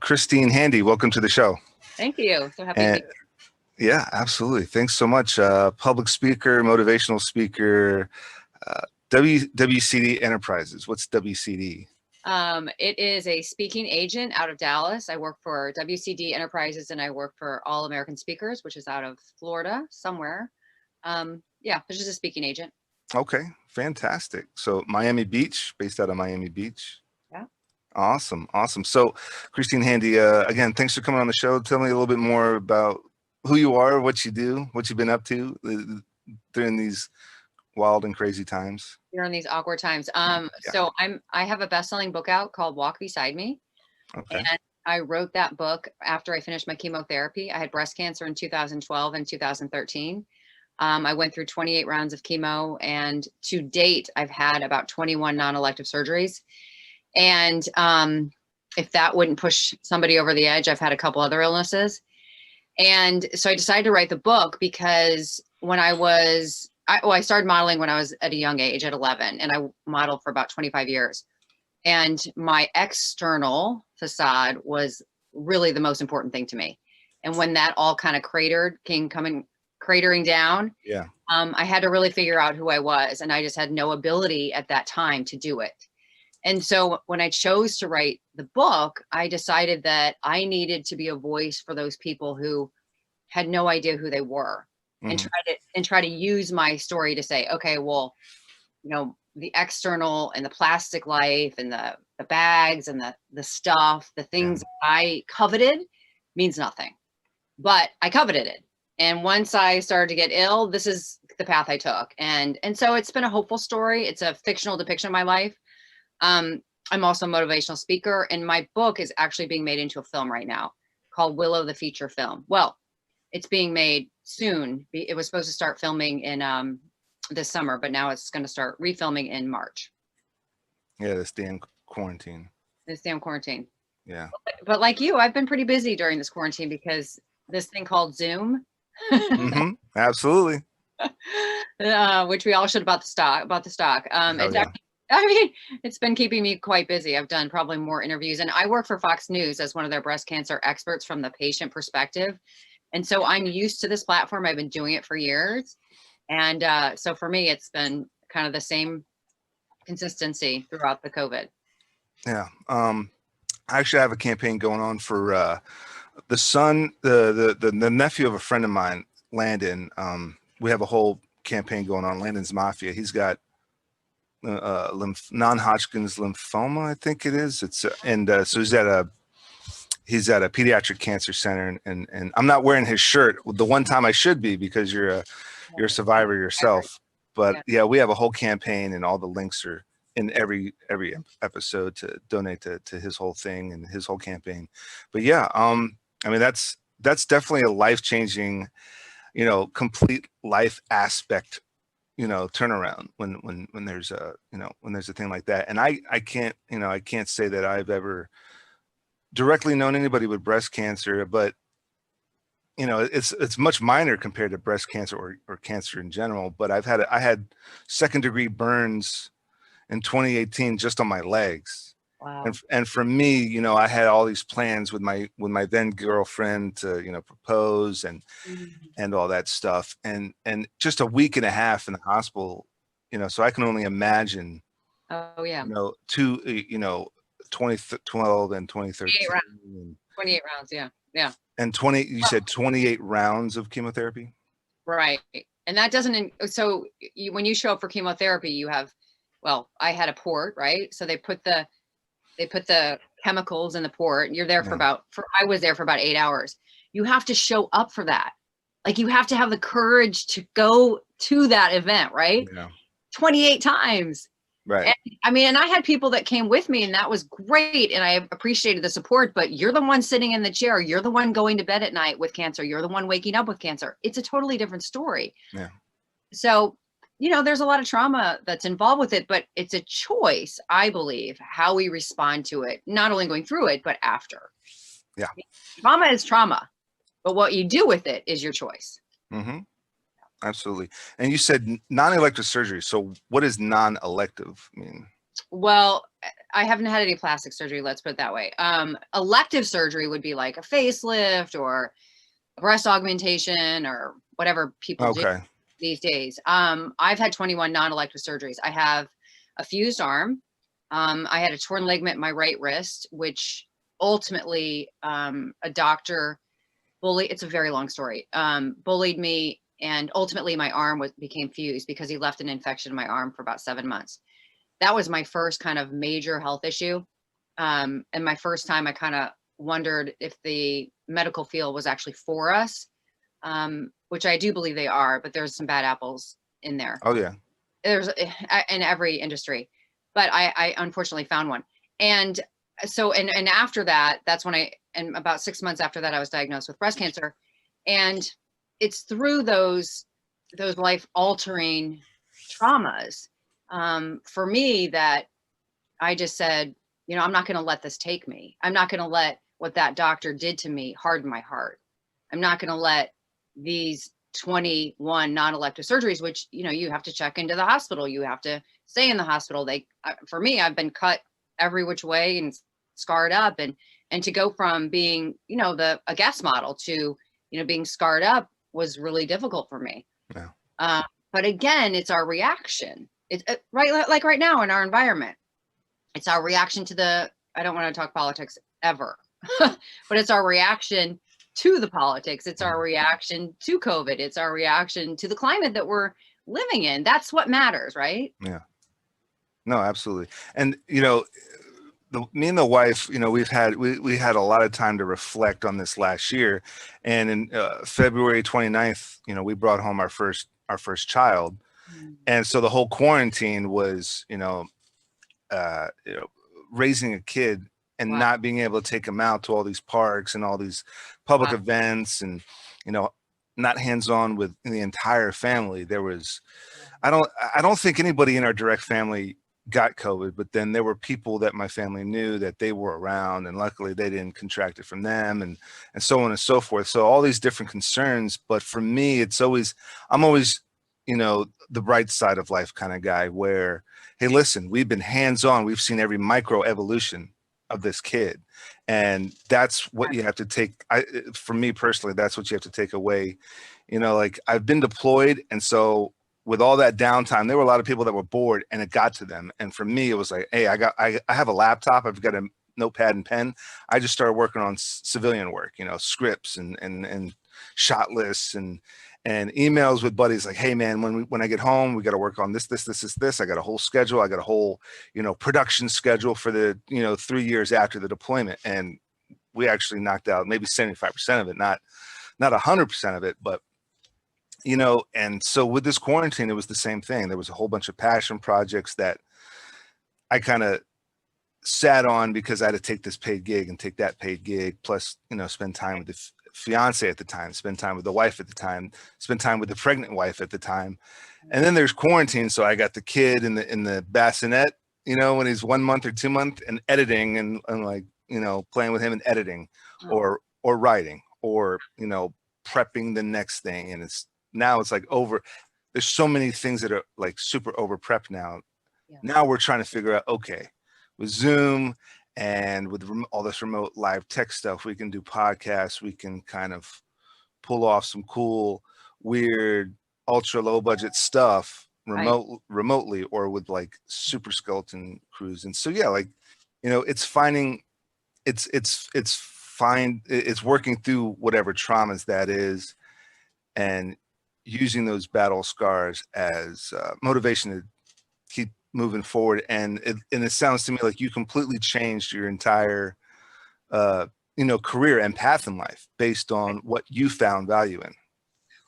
Christine Handy, welcome to the show. Thank you. So happy to be here. Yeah, absolutely. Thanks so much. Public speaker, motivational speaker, WCD Enterprises. What's WCD? It is a speaking agent out of Dallas. I work for WCD Enterprises and I work for All American Speakers, which is out of Florida somewhere. Yeah, it's just a speaking agent. Okay, fantastic. So Miami Beach, based out of Miami Beach. Yeah. Awesome, awesome. So Christine Handy, again, thanks for coming on the show. Tell me a little bit more about who you are, what you do, what you've been up to during these wild and crazy times. During these awkward times. So I have a best-selling book out called Walk Beside Me. Okay. And I wrote that book after I finished my chemotherapy. I had breast cancer in 2012 and 2013. I went through 28 rounds of chemo, and to date, I've had about 21 non-elective surgeries. And if that wouldn't push somebody over the edge, I've had a couple other illnesses. And so I decided to write the book because when I started modeling when I was at a young age, at 11, and I modeled for about 25 years. And my external facade was really the most important thing to me. And when that all kind of cratering down, I had to really figure out who I was, and I just had no ability at that time to do it. And so when I chose to write the book, I decided that I needed to be a voice for those people who had no idea who they were, and try to use my story to say, okay, well, you know, the external and the plastic life and the bags and the stuff, the things I coveted means nothing, but I coveted it. And once I started to get ill, this is the path I took. And so it's been a hopeful story. It's a fictional depiction of my life. I'm also a motivational speaker, and my book is actually being made into a film right now called Willow, the feature film. Well, it's being made soon. It was supposed to start filming in this summer, but now it's going to start refilming in March. Yeah, this damn quarantine. Yeah. But like you, I've been pretty busy during this quarantine because this thing called Zoom. Absolutely. Which we all should about the stock. It's been keeping me quite busy. I've done probably more interviews, and I work for Fox News as one of their breast cancer experts from the patient perspective. And so I'm used to this platform. I've been doing it for years. And so for me, it's been kind of the same consistency throughout the COVID. Yeah. I actually have a campaign going on for the son, the nephew of a friend of mine, Landon. We have a whole campaign going on, Landon's MAFIA. He's got non-Hodgkin's lymphoma, I think it is. It's so he's at a pediatric cancer center, and I'm not wearing his shirt the one time I should be, because you're a survivor yourself. But yeah, we have a whole campaign, and all the links are in every episode to donate to his whole thing and his whole campaign. But yeah, I mean, that's definitely a life-changing, you know, complete life aspect, you know, turnaround when there's a, you know, when there's a thing like that. And I can't say that I've ever directly known anybody with breast cancer, but you know, it's much minor compared to breast cancer or cancer in general. But I had second-degree burns in 2018 just on my legs. Wow. And for me, you know, I had all these plans with my then girlfriend to, you know, propose and all that stuff, and just a week and a half in the hospital, you know, so I can only imagine. Oh yeah. You know, 2012 and 2013. 28 rounds, yeah. And you said 28 rounds of chemotherapy? Right. And that doesn't, so when you show up for chemotherapy, you have, well, I had a port, right? So they put the chemicals in the port, and you're there I was there for about 8 hours. You have to show up for that. Like, you have to have the courage to go to that event, right? Yeah. 28 times. Right. And, I mean, and I had people that came with me, and that was great. And I appreciated the support, but you're the one sitting in the chair. You're the one going to bed at night with cancer. You're the one waking up with cancer. It's a totally different story. Yeah. So, you know, there's a lot of trauma that's involved with it, but it's a choice, I believe, how we respond to it, not only going through it, but after. Yeah. Trauma is trauma, but what you do with it is your choice. Mm-hmm. Absolutely. And you said non-elective surgery. So what does non-elective mean? Well, I haven't had any plastic surgery, let's put it that way. Elective surgery would be like a facelift or breast augmentation or whatever people do Okay. these days. I've had 21 non-elective surgeries. I have a fused arm. I had a torn ligament in my right wrist, which ultimately a doctor bullied. It's a very long story. Bullied me, and ultimately my arm became fused because he left an infection in my arm for about 7 months. That was my first kind of major health issue. And my first time I kind of wondered if the medical field was actually for us, which I do believe they are, but there's some bad apples in there. Oh yeah. There's in every industry, but I unfortunately found one. And so, and after that, that's when and about 6 months after that, I was diagnosed with breast cancer. And it's through those life altering traumas, for me, that I just said, I'm not going to let this take me. I'm not going to let what that doctor did to me harden my heart. I'm not going to let these 21 non-elective surgeries, which, you have to check into the hospital. You have to stay in the hospital. For me, I've been cut every which way and scarred up, and to go from being, a guest model to, being scarred up was really difficult for me. Yeah. But again, it's our reaction. It's right. Like right now in our environment, it's our reaction to I don't want to talk politics ever, but it's our reaction to the politics. It's our reaction to COVID. It's our reaction to the climate that we're living in. That's what matters, right? Yeah. No, absolutely. And, me and the wife, we had a lot of time to reflect on this last year. And in February 29th, we brought home our first child. And so the whole quarantine was, raising a kid and Wow. not being able to take him out to all these parks and all these public Wow. events, and, not hands-on with the entire family. There was, I don't think anybody in our direct family got COVID, but then there were people that my family knew that they were around, and luckily they didn't contract it from them, and so on and so forth. So all these different concerns. But for me, I'm always, the bright side of life kind of guy, where, hey, listen, we've been hands-on. We've seen every micro evolution of this kid. And that's what you have to take. For me personally, that's what you have to take away. Like, I've been deployed. And so with all that downtime, there were a lot of people that were bored, and it got to them. And for me, it was like, hey, I have a laptop. I've got a notepad and pen. I just started working on civilian work, scripts and shot lists and emails with buddies, like, hey man, when I get home, we got to work on this. I got a whole schedule. I got a whole, production schedule for the, 3 years after the deployment. And we actually knocked out maybe 75% of it, not 100% of it, but, and so with this quarantine, it was the same thing. There was a whole bunch of passion projects that I kind of sat on because I had to take this paid gig and take that paid gig, plus, spend time with the fiance at the time, spend time with the wife at the time, spend time with the pregnant wife at the time. And then there's quarantine. So I got the kid in the bassinet, when he's 1 month or 2 months, and editing and like, playing with him and editing or writing or, prepping the next thing. And now it's like there's so many things that are like super over prepped now. Yeah. Now we're trying to figure out, okay, with Zoom and with all this remote live tech stuff, we can do podcasts. We can kind of pull off some cool, weird, ultra low budget stuff remotely, or with like super skeleton crews. And so, yeah, like, it's working through whatever traumas that is, and using those battle scars as motivation to keep moving forward. And it sounds to me like you completely changed your entire career and path in life based on what you found value in.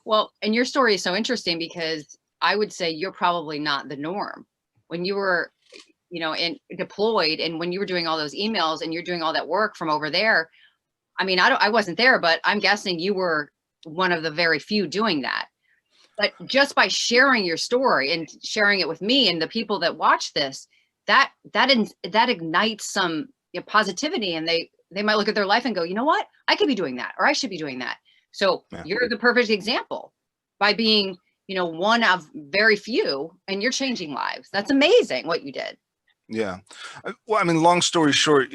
Well, and your story is so interesting because I would say you're probably not the norm. When you were, deployed, and when you were doing all those emails and you're doing all that work from over there, I mean, I wasn't there, but I'm guessing you were one of the very few doing that. But just by sharing your story and sharing it with me and the people that watch this, that ignites some positivity, and they might look at their life and go, you know what, I could be doing that, or I should be doing that. So yeah. You're the perfect example by being, one of very few, and you're changing lives. That's amazing what you did. Yeah. Well, I mean, long story short,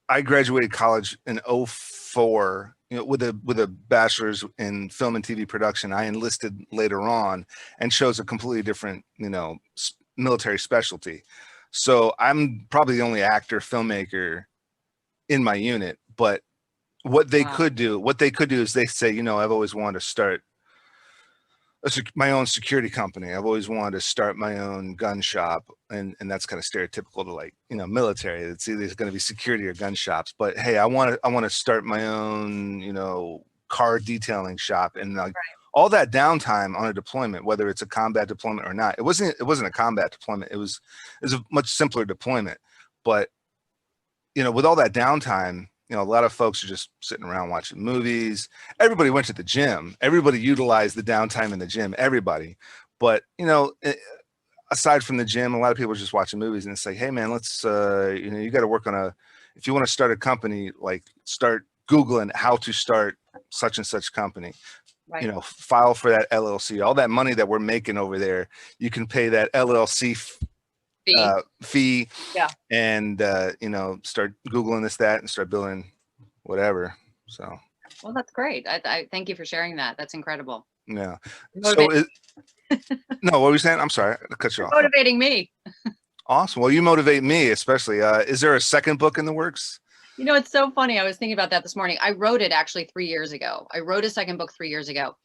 I graduated college in '04, with a bachelor's in film and TV production. I enlisted later on and chose a completely different, military specialty. So I'm probably the only actor filmmaker in my unit, but Wow. what they could do is they say, I've always wanted to start my own security company. I've always wanted to start my own gun shop, and that's kind of stereotypical to, like, military. It's either going to be security or gun shops. But hey, I want to start my own, car detailing shop, and like all that downtime on a deployment, whether it's a combat deployment or not. It wasn't a combat deployment. It was a much simpler deployment, but with all that downtime, a lot of folks are just sitting around watching movies. Everybody went to the gym. Everybody utilized the downtime in the gym, everybody. But, aside from the gym, a lot of people are just watching movies, and it's like, hey man, let's, you got to work on if you want to start a company, like, start Googling how to start such and such company. Right. File for that LLC. All that money that we're making over there, you can pay that LLC fee. Yeah. And start Googling that and start building whatever. So, well, that's great. I thank you for sharing that. That's incredible. Yeah. So no, what were you saying? I'm sorry, I cut you off. Motivating me. Awesome. Well, you motivate me, especially. Is there a second book in the works? It's so funny. I was thinking about that this morning. I wrote it actually 3 years ago. I wrote a second book 3 years ago,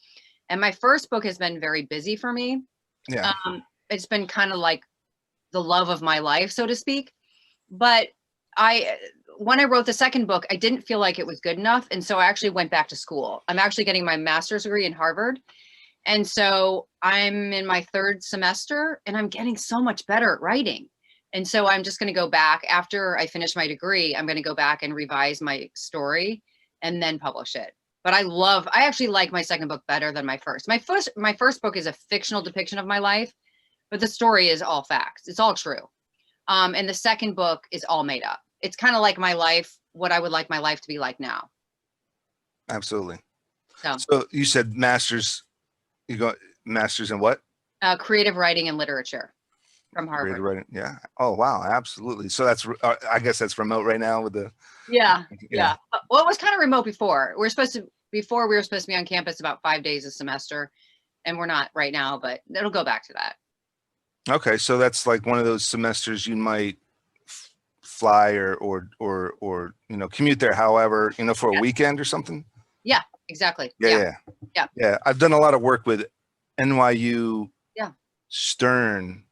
and my first book has been very busy for me. Yeah. It's been kind of like the love of my life, so to speak. But when I wrote the second book, I didn't feel like it was good enough. And so I actually went back to school. I'm actually getting my master's degree in Harvard. And so I'm in my third semester, and I'm getting so much better at writing. And so I'm just going to go back after I finish my degree. I'm going to go back and revise my story and then publish it. But I actually like my second book better than my first. My first book is a fictional depiction of my life, but the story is all facts. It's all true. And the second book is all made up. It's kind of like my life, what I would like my life to be like now. Absolutely. So you said master's, you got master's in what? Creative writing and literature from Harvard. Creative writing. Yeah. Oh, wow. Absolutely. So that's, I guess that's remote right now with the. Yeah. Well, it was kind of remote before. We were supposed to be on campus about 5 days a semester, and we're not right now, but it'll go back to that. Okay. So that's like one of those semesters you might fly or commute there, however, for a weekend or something. Yeah, exactly. Yeah. I've done a lot of work with NYU Stern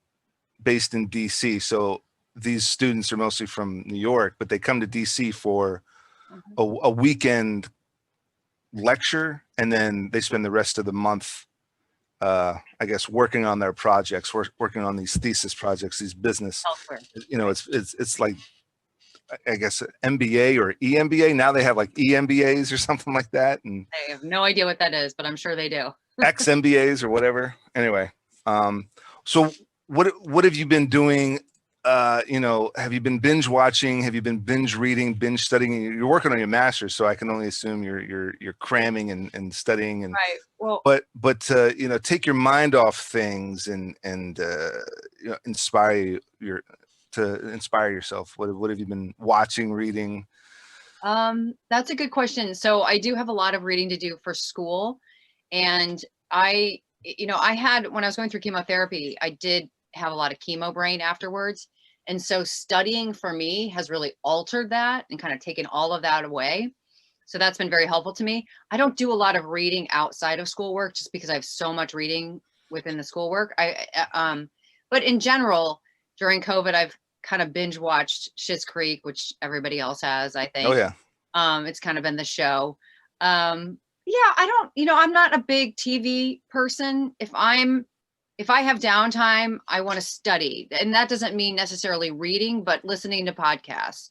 based in DC. So these students are mostly from New York, but they come to DC for a weekend lecture, and then they spend the rest of the month, I guess, working on their projects, working on these thesis projects, these business, it's like, I guess, MBA or EMBA. Now they have like EMBAs or something like that. And I have no idea what that is, but I'm sure they do. X MBAs or whatever. Anyway. So what have you been doing? Have you been binge watching? Have you been binge reading, binge studying? You're working on your master's, so I can only assume you're cramming and studying. And right. Well, but take your mind off things and inspire yourself. What have you been watching, reading? That's a good question. So I do have a lot of reading to do for school, and I had, when I was going through chemotherapy, I did have a lot of chemo brain afterwards. And so studying for me has really altered that and kind of taken all of that away. So that's been very helpful to me. I don't do a lot of reading outside of schoolwork just because I have so much reading within the schoolwork. But in general, during COVID, I've kind of binge watched Schitt's Creek, which everybody else has, I think. Oh yeah. It's kind of been the show. I'm not a big TV person. If I have downtime, I want to study. And that doesn't mean necessarily reading, but listening to podcasts,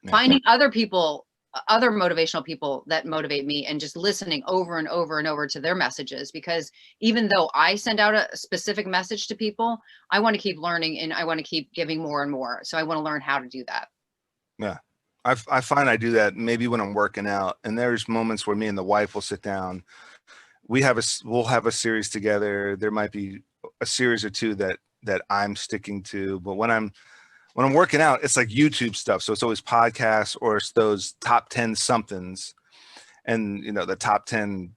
finding other motivational people that motivate me, and just listening over and over and over to their messages. Because even though I send out a specific message to people, I want to keep learning, and I want to keep giving more and more. So I want to learn how to do that. Yeah. I find I do that maybe when I'm working out, and there's moments where me and the wife will sit down. We'll have a series together. There might be a series or two that I'm sticking to, but when I'm when I'm working out, it's like YouTube stuff. So it's always podcasts or it's those top 10 somethings and, you know, the top 10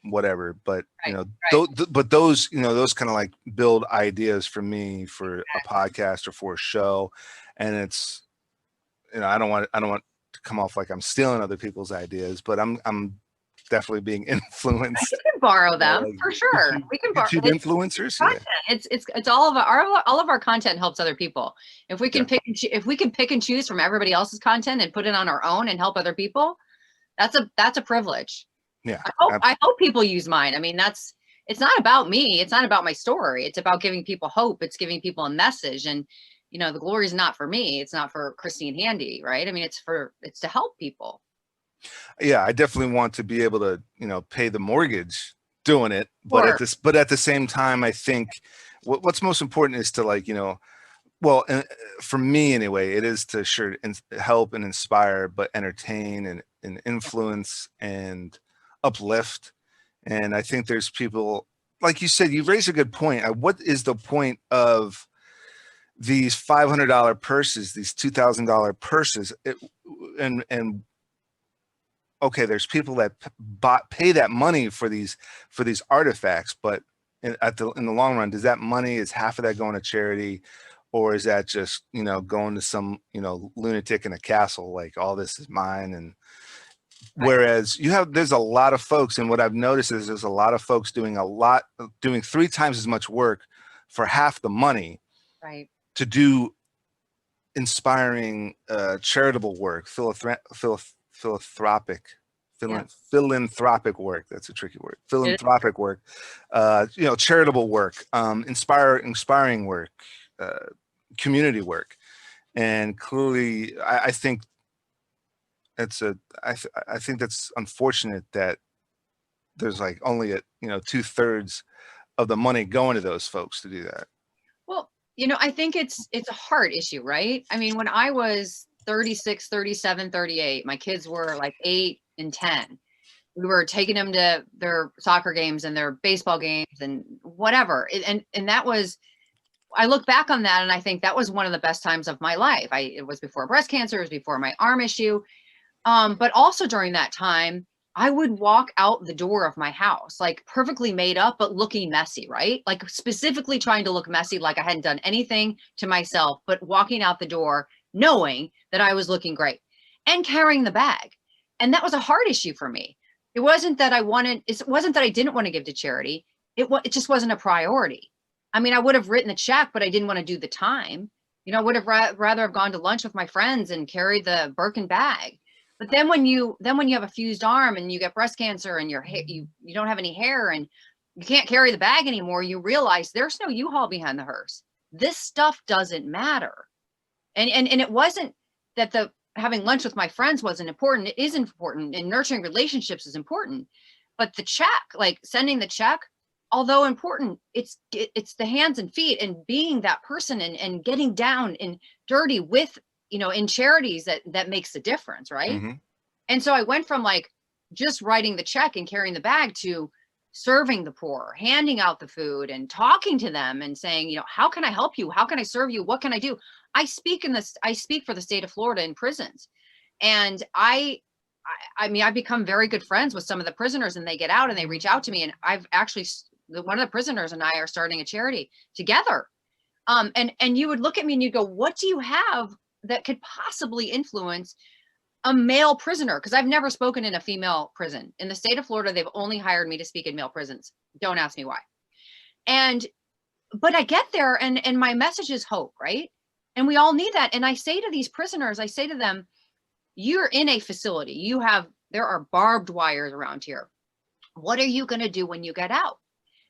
whatever. But, you Right, know, right. but those, you know, those kind of like build ideas for me for a podcast or for a show. And it's, you know, I don't want to come off like I'm stealing other people's ideas, but I'm definitely being influenced. We can borrow by, them like, for sure. We can borrow YouTube influencers. Yeah. content. It's all of our content helps other people. If we can Yeah. if we can pick and choose from everybody else's content and put it on our own and help other people, that's a privilege. Yeah. I hope people use mine. I mean, it's not about me. It's not about my story. It's about giving people hope. It's giving people a message. And, you know, the glory is not for me. It's not for Christine Handy, right? I mean, it's to help people. Yeah, I definitely want to be able to, you know, pay the mortgage doing it. But Sure. at the same time, I think what's most important is to, like, you know, well, for me anyway, it is to sure help and inspire, but entertain and influence and uplift. And I think there's people, like you said, you raised a good point. What is the point of these $500 purses, these $2,000 purses? And okay, there's people that pay that money for these artifacts, but in the long run, does that money, is half of that going to charity, or is that just, you know, going to some, you know, lunatic in a castle, like all this is mine? And whereas there's a lot of folks, and what I've noticed is there's a lot of folks doing 3 times as much work for half the money, Right. to do inspiring charitable work, philanthropic work. That's a tricky word. Philanthropic work, you know, charitable work, inspiring work, community work. And clearly, I think I think that's unfortunate that there's like only you know, 2/3 of the money going to those folks to do that. Well, you know, I think it's a heart issue, right? I mean, when I was 36, 37, 38, my kids were like 8 and 10. We were taking them to their soccer games and their baseball games and whatever. And that was, I look back on that and I think that was one of the best times of my life. It was before breast cancer, it was before my arm issue. But also during that time, I would walk out the door of my house, like perfectly made up, but looking messy, right? Like specifically trying to look messy, like I hadn't done anything to myself, but walking out the door, knowing that I was looking great and carrying the bag. And that was a hard issue for me. It wasn't that it wasn't that I didn't want to give to charity. It just wasn't a priority. I mean, I would have written the check, but I didn't want to do the time. You know, I would have rather have gone to lunch with my friends and carried the Birkin bag. But then when you have a fused arm and you get breast cancer and you don't have any hair and you can't carry the bag anymore, you realize there's no U-Haul behind the hearse. This stuff doesn't matter. And it wasn't that having lunch with my friends wasn't important. It is important, and nurturing relationships is important. But the check, like sending the check, although important, it's the hands and feet and being that person and getting down and dirty with, you know, in charities that makes the difference, right? Mm-hmm. And so I went from like just writing the check and carrying the bag to serving the poor, handing out the food and talking to them and saying, you know, how can I help you? How can I serve you? What can I do? I speak for the state of Florida in prisons. And I mean, I've become very good friends with some of the prisoners, and they get out and they reach out to me. And I've actually, one of the prisoners and I are starting a charity together. And you would look at me and you go, what do you have that could possibly influence a male prisoner? Because I've never spoken in a female prison. In the state of Florida, they've only hired me to speak in male prisons. Don't ask me why. But I get there and my message is hope, right? And we all need that. And I say to these prisoners, I say to them, you're in a facility. There are barbed wires around here. What are you going to do when you get out?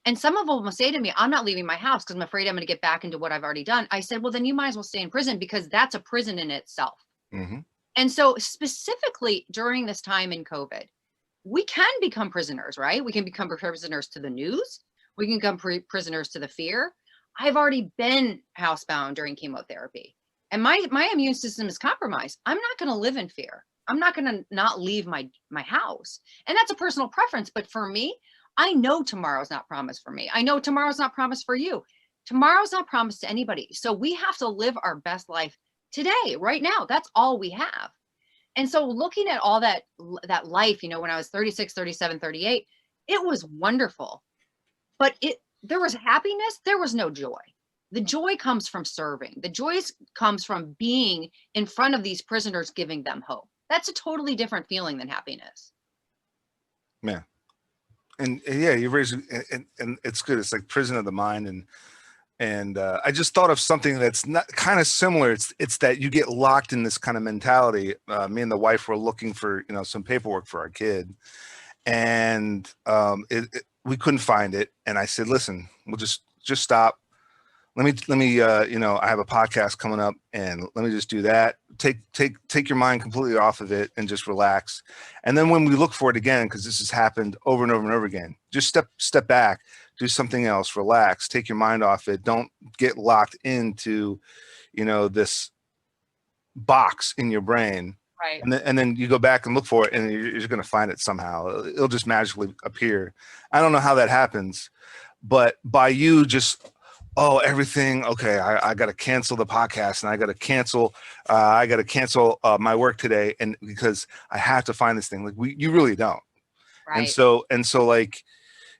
And some of them will say to me, I'm not leaving my house because I'm afraid I'm going to get back into what I've already done. I said, well, then you might as well stay in prison, because that's a prison in itself. Mm-hmm. And so specifically during this time in COVID, we can become prisoners, right? We can become prisoners to the news. We can become prisoners to the fear. I've already been housebound during chemotherapy, and my immune system is compromised. I'm not going to live in fear. I'm not going to not leave my house. And that's a personal preference. But for me, I know tomorrow's not promised for me. I know tomorrow's not promised for you. Tomorrow's not promised to anybody. So we have to live our best life today, right now. That's all we have. And so looking at all that life, you know, when I was 36, 37, 38, it was wonderful. But there was happiness, there was no joy. The joy comes from serving. The joy comes from being in front of these prisoners, giving them hope. That's a totally different feeling than happiness. Yeah. And yeah, you raise, and it's good. It's like prison of the mind. And I just thought of something that's not kind of similar. It's that you get locked in this kind of mentality. Me and the wife were looking for, you know, some paperwork for our kid, and we couldn't find it. And I said, listen, we'll just stop. Let me you know, I have a podcast coming up, and let me just do that. Take your mind completely off of it and just relax. And then when we look for it again, because this has happened over and over and over again, just step back, do something else, relax, take your mind off it. Don't get locked into, you know, this box in your brain. Right. And then you go back and look for it, and you're going to find it somehow. It'll just magically appear. I don't know how that happens, but by you just, oh, everything, okay, I got to cancel the podcast, and I got to cancel my work today, and because I have to find this thing. Like you really don't. Right. And so like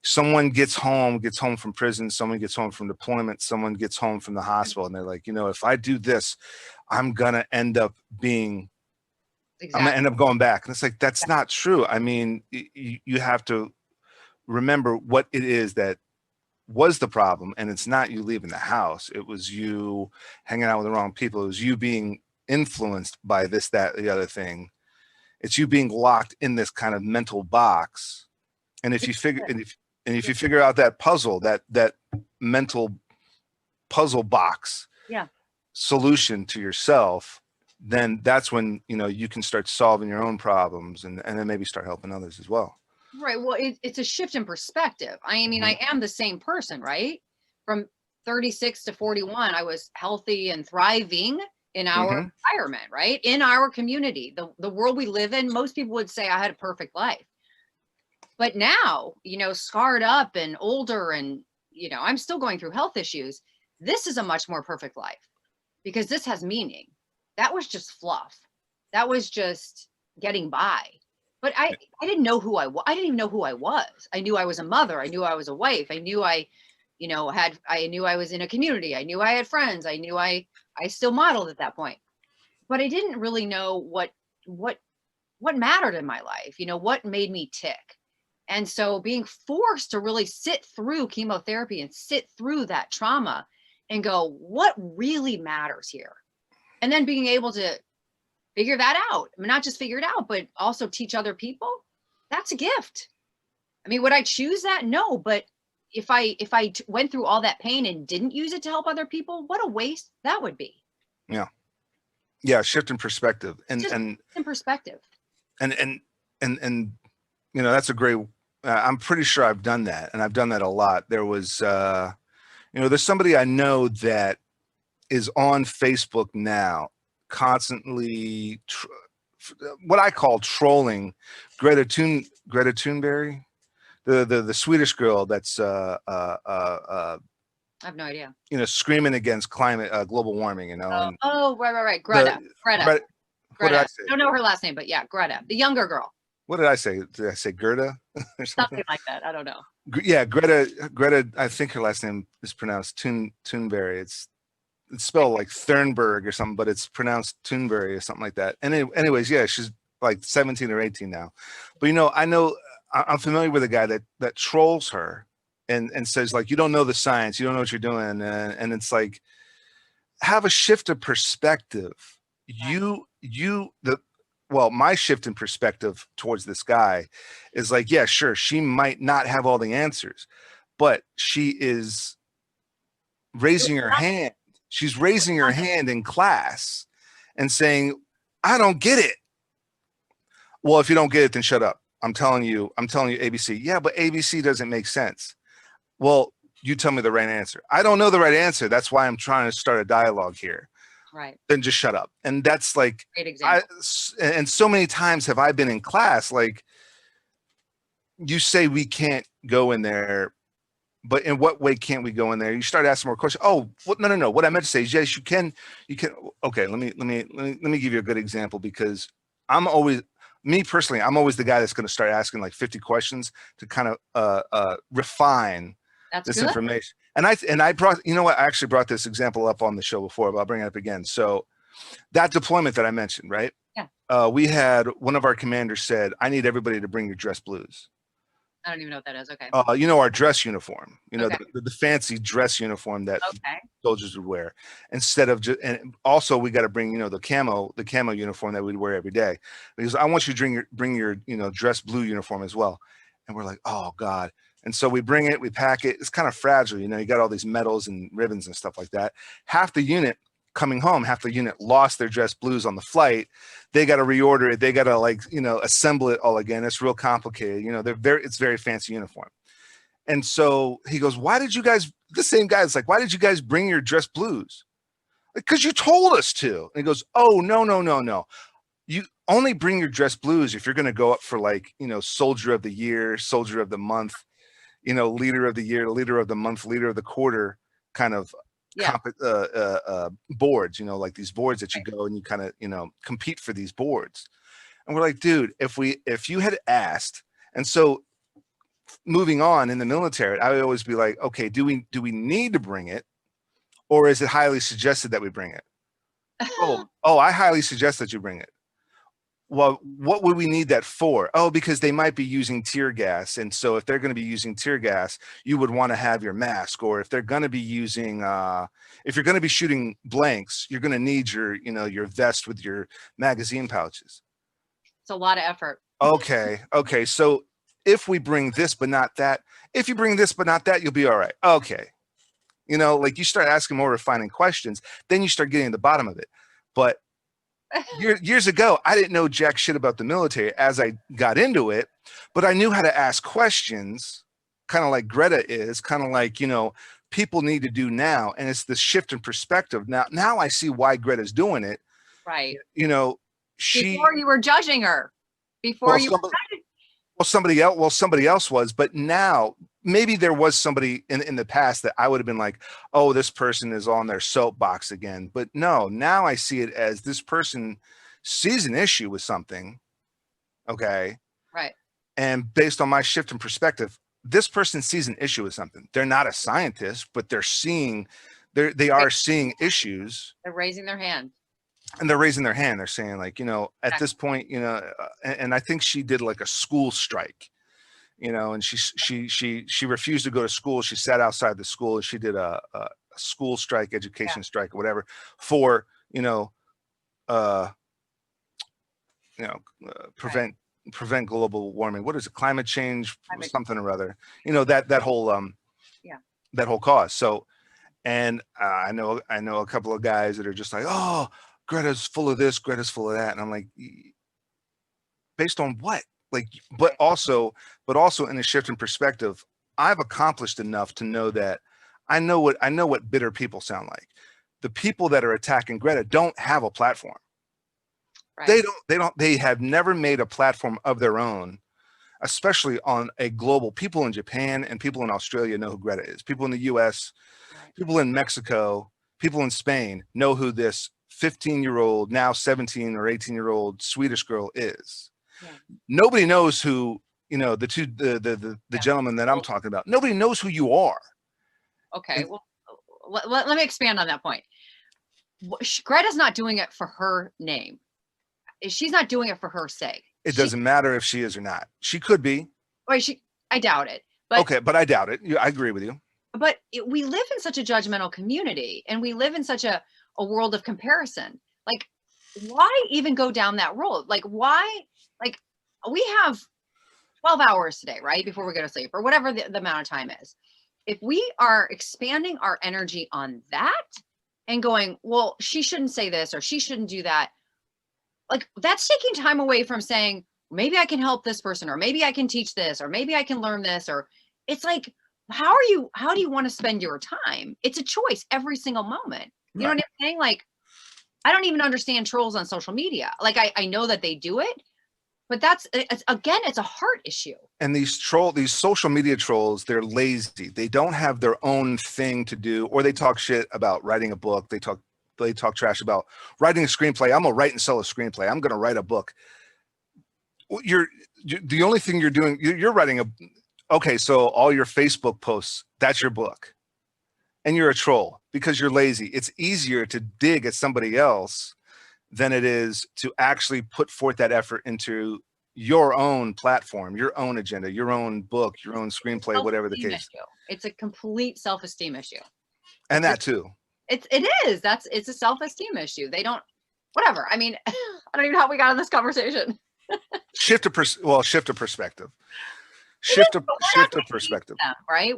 someone gets home from prison, someone gets home from deployment, someone gets home from the hospital, and they're like, you know, if I do this, I'm gonna end up being, exactly. I'm gonna end up going back. And it's like, that's not true. I mean, you have to remember what it is that was the problem, and it's not you leaving the house. It was you hanging out with the wrong people. It was you being influenced by this, that, the other thing. It's you being locked in this kind of mental box. And if you figure, if you figure out that puzzle, that mental puzzle box, yeah, solution to yourself, then that's when, you know, you can start solving your own problems, and then maybe start helping others as well. Right. Well, it's a shift in perspective. I mean, I am the same person, right? From 36 to 41, I was healthy and thriving in our environment, right? In our community, the world we live in, most people would say I had a perfect life. But now, you know, scarred up and older, and, you know, I'm still going through health issues. This is a much more perfect life because this has meaning. That was just fluff. That was just getting by. But I didn't know who I was. I didn't even know who I was. I knew I was a mother. I knew I was a wife. I knew I knew I was in a community. I knew I had friends. I knew I still modeled at that point. But I didn't really know what mattered in my life, you know, what made me tick. And so being forced to really sit through chemotherapy and sit through that trauma and go, what really matters here? And then being able to figure that out. I mean, not just figure it out, but also teach other people. That's a gift. I mean, would I choose that? No, but if I went through all that pain and didn't use it to help other people, what a waste that would be. Yeah. Yeah. Shift in perspective and in perspective. And you know, that's a great, I'm pretty sure I've done that, and I've done that a lot. There was, you know, there's somebody I know that is on Facebook now, constantly what I call trolling Greta Thunberg, the Swedish girl that's I have no idea. You know, screaming against climate, global warming. You know. Right. Greta. What did I say? I don't know her last name, but yeah, Greta, the younger girl. What did I say? Did I say Gerda? Or something like that. I don't know. Yeah, Greta. I think her last name is pronounced Thunberg. It's spelled like Thunberg or something, but it's pronounced Thunberg or something like that. And anyways, yeah, she's like 17 or 18 now. But you know, I'm familiar with a guy that trolls her and says, like, you don't know the science, you don't know what you're doing, and it's like, have a shift of perspective. My shift in perspective towards this guy is like, yeah, sure, she might not have all the answers, but she is raising her hand. She's raising her hand in class and saying, I don't get it. Well, if you don't get it, then shut up. I'm telling you ABC. Yeah, but ABC doesn't make sense. Well, you tell me the right answer. I don't know the right answer. That's why I'm trying to start a dialogue here. Right. Then just shut up. And that's like, great example. And so many times have I been in class, like, you say we can't go in there, but in what way can't we go in there? You start asking more questions. Oh, what? No. What I meant to say is, yes, you can. Okay, let me give you a good example, because me personally, I'm always the guy that's going to start asking like 50 questions to kind of refine That's this good. information. And I brought, you know what? I actually brought this example up on the show before, but I'll bring it up again. So that deployment that I mentioned, right? Yeah. We had one of our commanders said, "I need everybody to bring your dress blues." I don't even know what that is. Okay. You know, our dress uniform, you know, Okay. the fancy dress uniform that Okay. soldiers would wear, instead of just, and also we got to bring, you know, the camo uniform that we'd wear every day, because I want you to bring your, you know, dress blue uniform as well. And we're like, oh God. And so we bring it, we pack it. It's kind of fragile. You know, you got all these medals and ribbons and stuff like that. Half the unit coming home, half the unit lost their dress blues on the flight. They got to reorder it. They got to, like, you know, assemble it all again. It's real complicated. You know, it's very fancy uniform. And so he goes, why did you guys, the same guy is like, why did you guys bring your dress blues? Because you told us to. And he goes, oh, no. You only bring your dress blues if you're going to go up for, like, you know, soldier of the year, soldier of the month, you know, leader of the year, leader of the month, leader of the quarter kind of boards, you know, like these boards that you go and you kind of, you know, compete for these boards. And we're like, dude, if you had asked. And so moving on in the military, I would always be like, okay, do we need to bring it, or is it highly suggested that we bring it? oh, I highly suggest that you bring it. Well, what would we need that for? Oh, because they might be using tear gas. And so if they're going to be using tear gas, you would want to have your mask. Or if they're going to be using, if you're going to be shooting blanks, you're going to need your, you know, your vest with your magazine pouches. It's a lot of effort. Okay. So if we bring this, but not that, if you bring this, but not that, you'll be all right. Okay. You know, like, you start asking more refining questions, then you start getting to the bottom of it. But years ago, I didn't know jack shit about the military as I got into it, but I knew how to ask questions, kind of like Greta is, kind of like, you know, people need to do now. And it's the shift in perspective. Now I see why Greta's doing it. Right. You know, before you were judging her, somebody else was, but now maybe there was somebody in the past that I would have been like, oh, this person is on their soapbox again. But no, now I see it as this person sees an issue with something. Okay. Right. And based on my shift in perspective, this person sees an issue with something. They're not a scientist, but they are seeing issues. They're raising their hand. And they're raising their hand. They're saying, like, you know, at this point, you know, and I think she did like a school strike, you know, and she refused to go to school. She sat outside the school and she did a school strike, education strike, or whatever, for, prevent global warming. What is it? Climate change, something or other, you know, that whole, that whole cause. So, and I know a couple of guys that are just like, oh, Greta's full of this, Greta's full of that. And I'm like, based on what? Like, but also in a shift in perspective, I've accomplished enough to know that I know what bitter people sound like. The people that are attacking Greta don't have a platform. Right. They have never made a platform of their own, especially on a global. People in Japan and people in Australia know who Greta is. People in the US, people in Mexico, people in Spain know who this 15-year-old, now 17 or 18-year-old Swedish girl is. Yeah. Nobody knows who, you know, the gentleman that I'm talking about. Nobody knows who you are. Okay, well, let me expand on that point. Greta's not doing it for her name. She's not doing it for her sake. It doesn't matter if she is or not. She could be. Wait, I doubt it. But okay, but I doubt it. I agree with you. But we live in such a judgmental community, and we live in such a world of comparison. Like, why even go down that road? Like, why? Like, we have 12 hours today, right, before we go to sleep, or whatever the amount of time is. If we are expanding our energy on that and going, well, she shouldn't say this or she shouldn't do that, like, that's taking time away from saying, maybe I can help this person, or maybe I can teach this, or maybe I can learn this. Or it's like, how do you want to spend your time? It's a choice every single moment. You know what I'm saying? Like, I don't even understand trolls on social media. Like, I know that they do it, But again, it's a heart issue. And these social media trolls, they're lazy. They don't have their own thing to do, or they talk shit about writing a book. They talk trash about writing a screenplay. I'm gonna write and sell a screenplay. I'm gonna write a book. You're the only thing you're doing, you're writing okay, so all your Facebook posts, that's your book. And you're a troll because you're lazy. It's easier to dig at somebody else than it is to actually put forth that effort into your own platform, your own agenda, your own book, your own screenplay, whatever the case. Issue. It's a complete self-esteem issue. And that too. It is. It's a self-esteem issue. They don't, whatever. I mean, I don't even know how we got in this conversation. Shift to perspective. Shift to perspective. Them, right?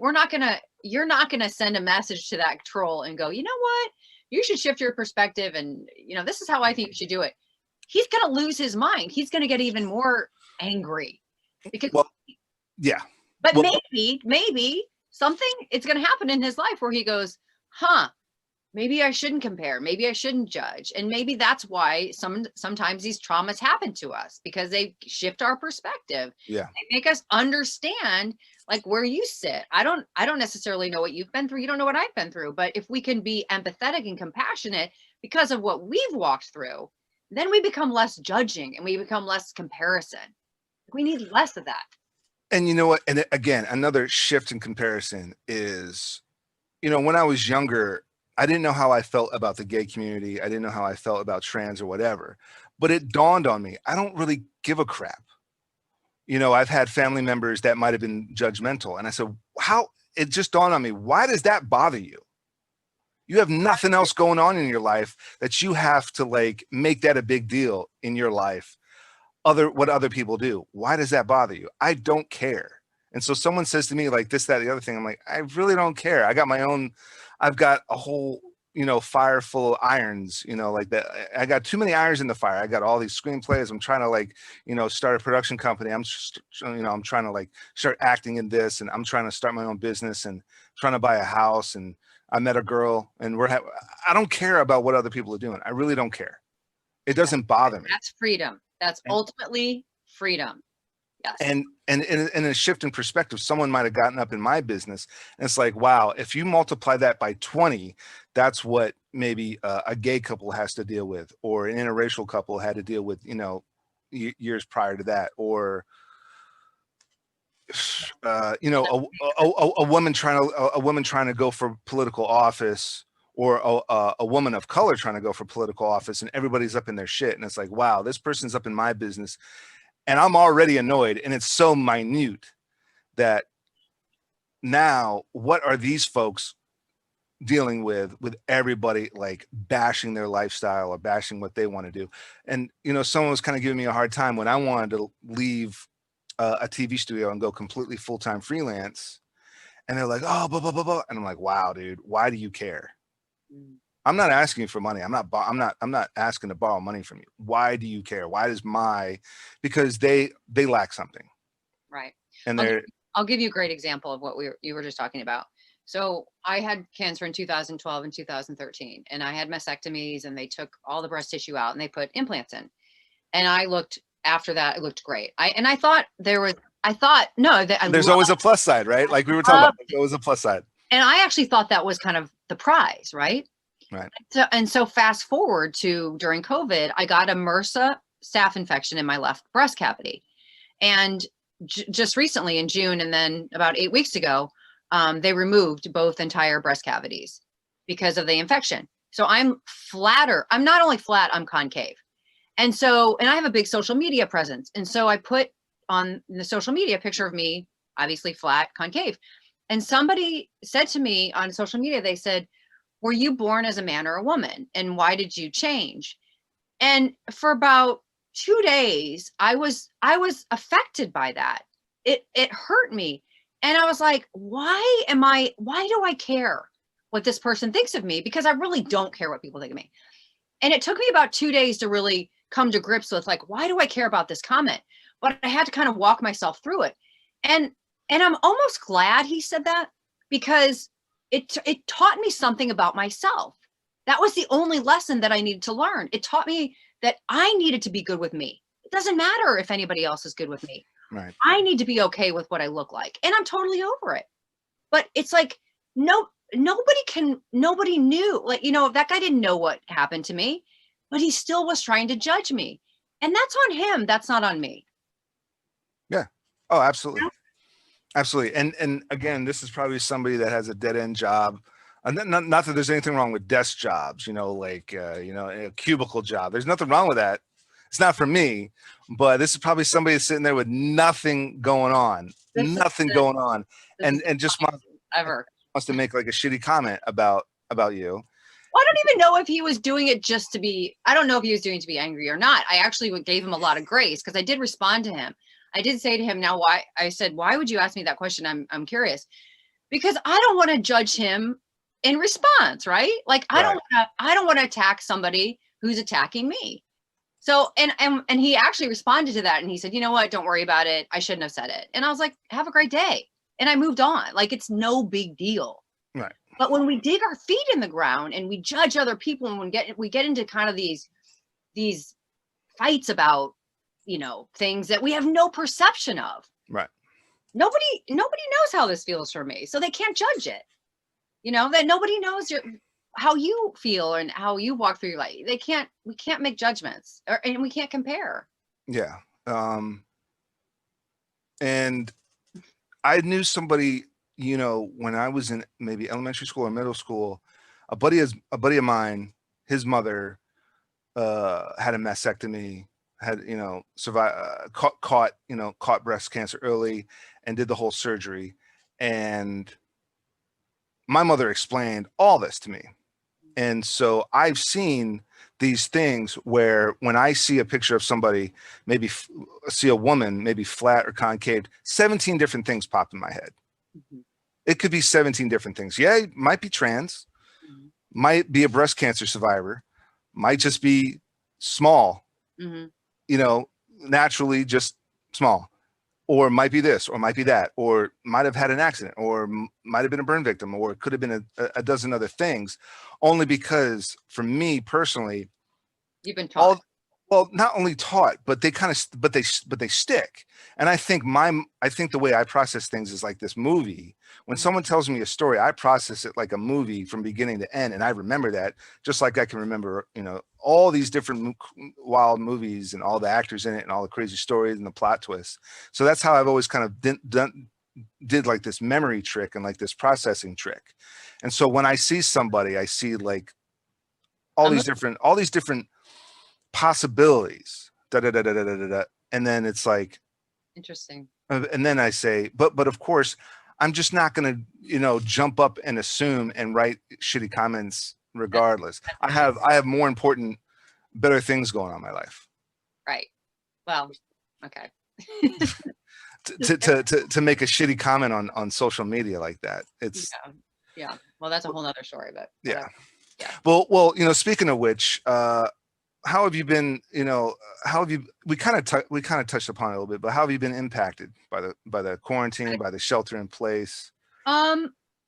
You're not gonna send a message to that troll and go, you know what? You should shift your perspective, and this is how I think you should do it. He's gonna lose his mind. He's gonna get even more angry because But maybe something it's gonna happen in his life where he goes, maybe I shouldn't compare. Maybe I shouldn't judge. And maybe that's why sometimes these traumas happen to us, because they shift our perspective. Yeah. They make us understand like where you sit. I don't necessarily know what you've been through. You don't know what I've been through. But if we can be empathetic and compassionate because of what we've walked through, then we become less judging and we become less comparison. We need less of that. And you know what? And again, another shift in comparison is, when I was younger, I didn't know how I felt about the gay community. I didn't know how I felt about trans or whatever, but it dawned on me, I don't really give a crap. I've had family members that might've been judgmental. And I said, it just dawned on me. Why does that bother you? You have nothing else going on in your life that you have to make that a big deal in your life. What other people do. Why does that bother you? I don't care. And so someone says to me like this, that, the other thing. I'm like, I really don't care. I've got a whole, fire full of irons, like that. I got too many irons in the fire. I got all these screenplays. I'm trying to start a production company. I'm trying to start acting in this, and I'm trying to start my own business and trying to buy a house. And I met a girl, and I don't care about what other people are doing. I really don't care. It doesn't bother me. That's freedom. That's ultimately freedom. Yes. And in a shift in perspective, someone might have gotten up in my business and it's like, wow, if you multiply that by 20, that's what maybe a gay couple has to deal with, or an interracial couple had to deal with, years prior to that, or a woman trying to go for political office, or a woman of color trying to go for political office, and everybody's up in their shit. And it's like, wow, this person's up in my business. And I'm already annoyed, and it's so minute that now what are these folks dealing with everybody bashing their lifestyle or bashing what they want to do? And, someone was kind of giving me a hard time when I wanted to leave a TV studio and go completely full-time freelance. And they're like, oh, blah, blah, blah, blah. And I'm like, wow, dude, why do you care? I'm not asking you for money. I'm not asking to borrow money from you. Why do you care? Why does because they lack something. Right. And I'll give you a great example of what you were just talking about. So I had cancer in 2012 and 2013, and I had mastectomies, and they took all the breast tissue out and they put implants in. And after that, it looked great. I thought there's always a plus side, right? Like we were talking about, there's always a plus side. And I actually thought that was kind of the prize, right? Right. So fast forward to during COVID, I got a MRSA staph infection in my left breast cavity. And just recently in June, and then about 8 weeks ago, they removed both entire breast cavities because of the infection. So I'm flatter. I'm not only flat, I'm concave. And I have a big social media presence. And so I put on the social media a picture of me, obviously flat, concave. And somebody said to me on social media, they said, were you born as a man or a woman? And why did you change? And for about 2 days, I was affected by that. It hurt me. And I was like, why do I care what this person thinks of me? Because I really don't care what people think of me. And it took me about 2 days to really come to grips with why do I care about this comment? But I had to kind of walk myself through it. And I'm almost glad he said that, because it taught me something about myself. That was the only lesson that I needed to learn. It taught me that I needed to be good with me. It doesn't matter if anybody else is good with me. Right. I need to be okay with what I look like. And I'm totally over it. But it's like, nobody knew, like, that guy didn't know what happened to me, but he still was trying to judge me. And that's on him. That's not on me. Yeah. Oh, absolutely. Absolutely. And again, this is probably somebody that has a dead end job. And not that there's anything wrong with desk jobs, like, a cubicle job. There's nothing wrong with that. It's not for me, but this is probably somebody that's sitting there with nothing going on, and just wants to make like a shitty comment about you. Well, I don't even know if he was doing it just to be, I don't know if he was doing it to be angry or not. I actually gave him a lot of grace because I did respond to him. I did say to him, now why, I said, why would you ask me that question? I'm curious, because I don't want to judge him in response, right? Like, I don't want to attack somebody who's attacking me. So, and he actually responded to that and he said, you know what, don't worry about it. I shouldn't have said it. And I was like, have a great day. And I moved on. Like, it's no big deal. Right. But when we dig our feet in the ground and we judge other people, and we get into kind of these fights about, things that we have no perception of. Right. Nobody knows how this feels for me. So they can't judge it. That nobody knows how you feel and how you walk through your life. We can't make judgments, and we can't compare. Yeah. And I knew somebody, when I was in maybe elementary school or middle school, a buddy of mine, his mother had a mastectomy, had, survived, caught breast cancer early and did the whole surgery. And my mother explained all this to me. And so I've seen these things where when I see a picture of somebody, maybe see a woman, maybe flat or concave, 17 different things pop in my head. Mm-hmm. It could be 17 different things. Yeah, it might be trans, might be a breast cancer survivor, might just be small, naturally just small, or might be this, or might be that, or might have had an accident, or might have been a burn victim, or it could have been a dozen other things, only because for me personally, you've been taught. Well, not only taught, but they kind of, but they stick. And I think the way I process things is like this movie. When someone tells me a story, I process it like a movie from beginning to end. And I remember that, just like I can remember, all these different wild movies and all the actors in it and all the crazy stories and the plot twists. So that's how I've always kind of did like this memory trick and like this processing trick. And so when I see somebody, I see like all these different possibilities, and then it's like interesting. And then I say, but of course, I'm just not going to, jump up and assume and write shitty comments regardless. I have more important, better things going on in my life. Right. Well, okay. to make a shitty comment on social media like that, it's yeah. Well, that's a whole nother story, but yeah. Well, speaking of which, how have you been, we kind of touched upon it a little bit, but how have you been impacted by the quarantine, by the shelter in place?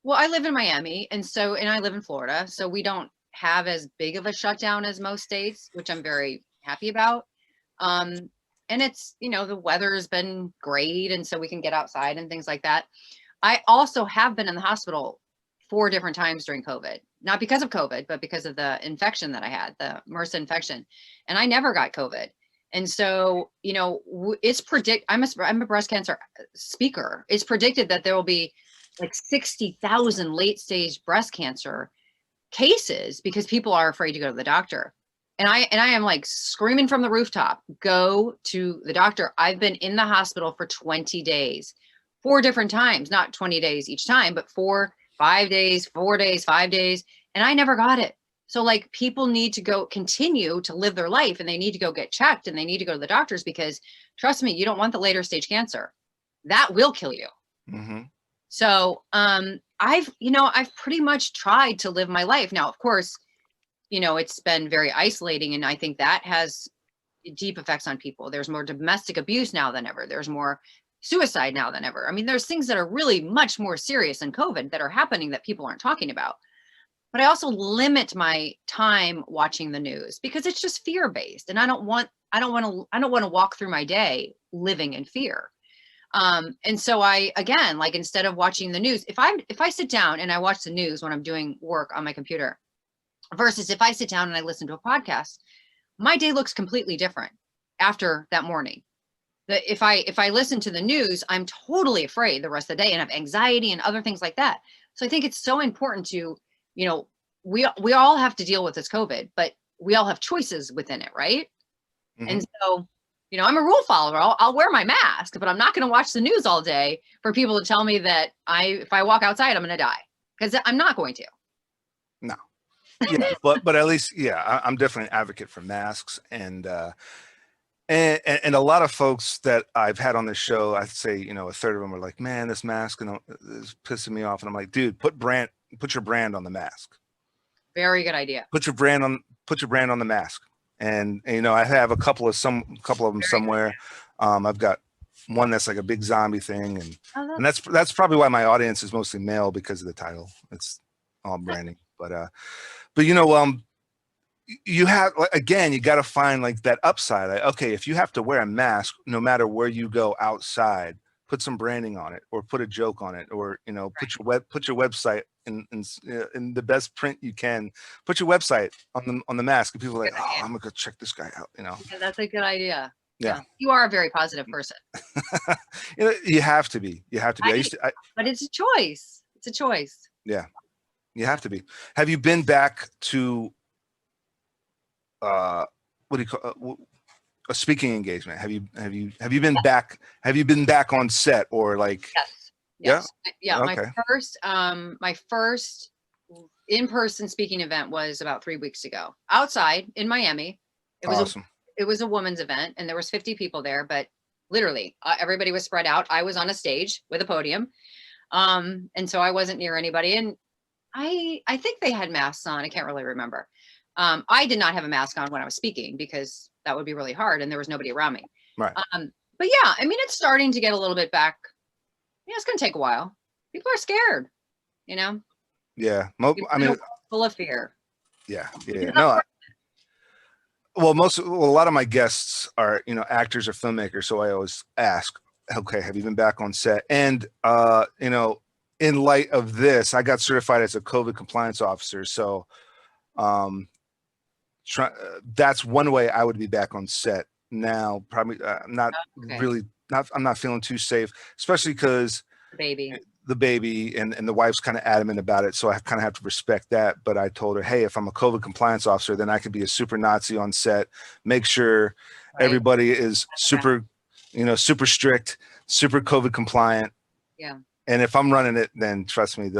Well, I live in Miami and I live in Florida, so we don't have as big of a shutdown as most states, which I'm very happy about. And it's, the weather has been great. And so we can get outside and things like that. I also have been in the hospital 4 different times during COVID, not because of COVID, but because of the infection that I had, the MRSA infection, and I never got COVID. And so, it's I'm a breast cancer speaker. It's predicted that there will be like 60,000 late stage breast cancer cases because people are afraid to go to the doctor. And I am like screaming from the rooftop, go to the doctor. I've been in the hospital for 20 days, 4 different times, not 20 days each time, but 5 days, 4 days, 5 days. And I never got it. So like people need to continue to live their life, and they need to go get checked, and they need to go to the doctors, because trust me, you don't want the later stage cancer. That will kill you. Mm-hmm. So I've pretty much tried to live my life. Now, of course, it's been very isolating, and I think that has deep effects on people. There's more domestic abuse now than ever. There's more suicide now than ever. I mean, there's things that are really much more serious than COVID that are happening that people aren't talking about. but I also limit my time watching the news because it's just fear-based, and I don't want to walk through my day living in fear. And so again, like, instead of watching the news, if I sit down and I watch the news when I'm doing work on my computer, versus if I sit down and I listen to a podcast, my day looks completely different after that morning. If I listen to the news, I'm totally afraid the rest of the day and have anxiety and other things like that. So I think it's so important to, we all have to deal with this COVID, but we all have choices within it, right? Mm-hmm. And so, I'm a rule follower. I'll wear my mask, but I'm not going to watch the news all day for people to tell me that if I walk outside, I'm going to die, because I'm not going to. No. Yeah, but at least, yeah, I'm definitely an advocate for masks, and a lot of folks that I've had on this show, I'd say, a third of them are like, man, this mask is pissing me off. And I'm like, dude, put your brand on the mask. Very good idea. Put your brand on the mask. And I have a couple of them somewhere. I've got one that's like a big zombie thing. And that's probably why my audience is mostly male, because of the title. It's all branding. But you have, again, you got to find like that upside. Okay, if you have to wear a mask no matter where you go outside, put some branding on it, or put a joke on it, or put your website in the best print you can. Put your website on the mask, and people are like, oh, I'm gonna go check this guy out. Yeah, that's a good idea. Yeah, you are a very positive person. You have to be. You have to be. But it's a choice. It's a choice. Yeah, you have to be. Have you been back to what do you call a speaking engagement? Have you been back? Have you been back on set, or like? Yes. Yeah. Okay. My first in-person speaking event was about 3 weeks ago, outside in Miami. It was awesome. It was a women's event, and there was 50 people there, but literally everybody was spread out. I was on a stage with a podium, and so I wasn't near anybody. And I think they had masks on. I can't really remember. I did not have a mask on when I was speaking, because that would be really hard, and there was nobody around me. Right. But yeah, I mean, it's starting to get a little bit back. Yeah, it's going to take a while. People are scared, Yeah. I mean, full of fear. Yeah. No. Well, a lot of my guests are, actors or filmmakers. So I always ask, okay, have you been back on set? And, in light of this, I got certified as a COVID compliance officer. So, that's one way I would be back on set now. Probably not really. I'm not feeling too safe, especially because the baby and the wife's kind of adamant about it. So I kind of have to respect that. But I told her, hey, if I'm a COVID compliance officer, then I could be a super Nazi on set, make sure everybody is super, super strict, super COVID compliant. Yeah. And if I'm running it, then trust me,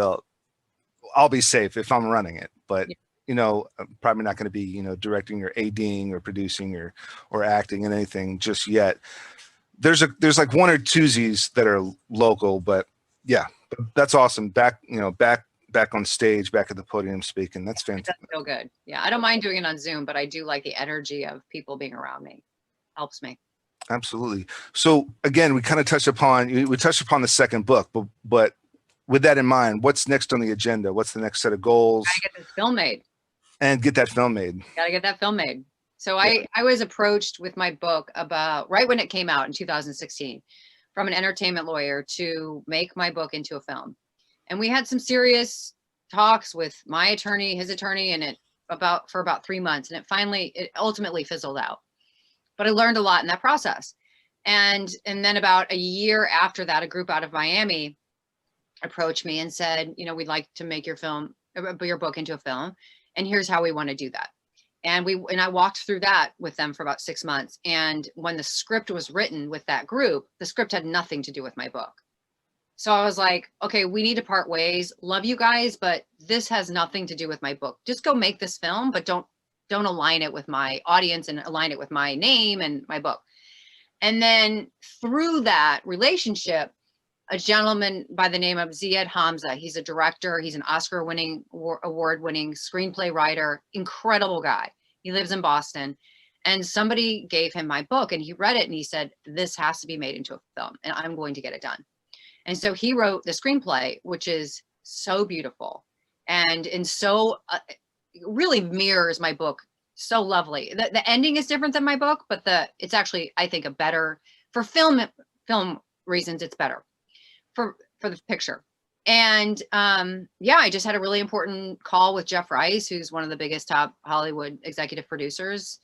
I'll be safe if I'm running it. But I'm probably not going to be, directing or ADing or producing or acting in anything just yet. There's like one or twosies that are local, but yeah, that's awesome. Back on stage, back at the podium speaking. That's fantastic. That's so good. Yeah. I don't mind doing it on Zoom, but I do like the energy of people being around me. Helps me. Absolutely. So again, we touched upon the second book, but with that in mind, what's next on the agenda? What's the next set of goals? I get this film made. And get that film made. Gotta get that film made. So I was approached with my book about right when it came out in 2016 from an entertainment lawyer to make my book into a film. And we had some serious talks with my attorney, his attorney, and for about 3 months. And it ultimately fizzled out. But I learned a lot in that process. And then about a year after that, a group out of Miami approached me and said, we'd like to make your book into a film. And here's how we want to do that. And I walked through that with them for about 6 months. And when the script was written with that group, the script had nothing to do with my book. So I was like, okay, we need to part ways. Love you guys, but this has nothing to do with my book. Just go make this film, but don't align it with my audience and align it with my name and my book. And then through that relationship, a gentleman by the name of Ziad Hamza. He's a director. He's an Oscar-winning, award-winning screenplay writer, incredible guy. He lives in Boston. And somebody gave him my book and he read it and he said, this has to be made into a film and I'm going to get it done. And so he wrote the screenplay, which is so beautiful. and so it really mirrors my book so lovely. The ending is different than my book, but it's actually, I think, a better, for film reasons, it's better for the picture. And yeah, I just had a really important call with Jeff Rice, who's one of the biggest top Hollywood executive producers,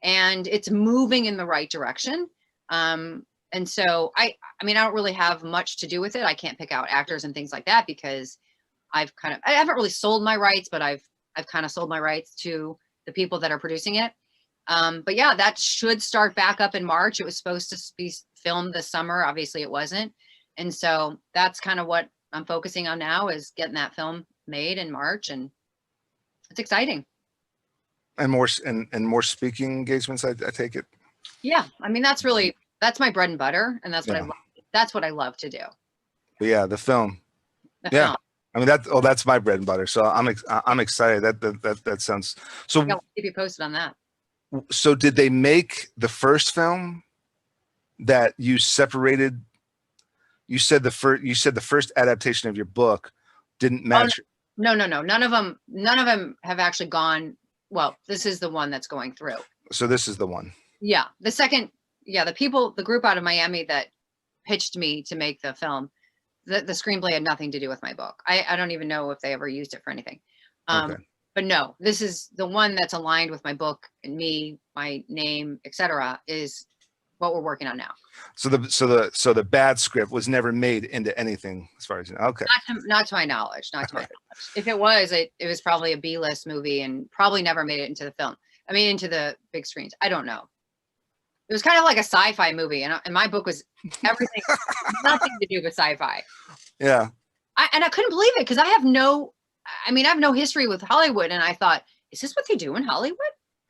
and it's moving in the right direction. And so I mean, I don't really have much to do with it. I can't pick out actors and things like that because I haven't really sold my rights, but I've kind of sold my rights to the people that are producing it. But yeah, that should start back up in March. It was supposed to be filmed this summer. Obviously it wasn't. And so that's kind of what I'm focusing on now, is getting that film made in March, and it's exciting. And more speaking engagements, I take it. Yeah. I mean, that's my bread and butter, and that's what I love to do. But yeah, the film. Film. I mean, that's my bread and butter. So I'm excited. That sounds so. I'll keep you posted on that. So did they make the first film that you separated? You said the first adaptation of your book didn't match. No. None of them have actually gone. Well, this is the one that's going through. So this is the one. Yeah. The second, the group out of Miami that pitched me to make the film, the screenplay had nothing to do with my book. I don't even know if they ever used it for anything. Okay. But no, this is the one that's aligned with my book and me, my name, etc. is what we're working on now. So the bad script was never made into anything, as far as you know. Okay. Not to my knowledge. Not to my knowledge. If it was probably a B-list movie and probably never made it into the film. I mean, into the big screens. I don't know. It was kind of like a sci-fi movie, and my book was everything, nothing to do with sci-fi. Yeah. I couldn't believe it, because I have no history with Hollywood, and I thought, is this what they do in Hollywood?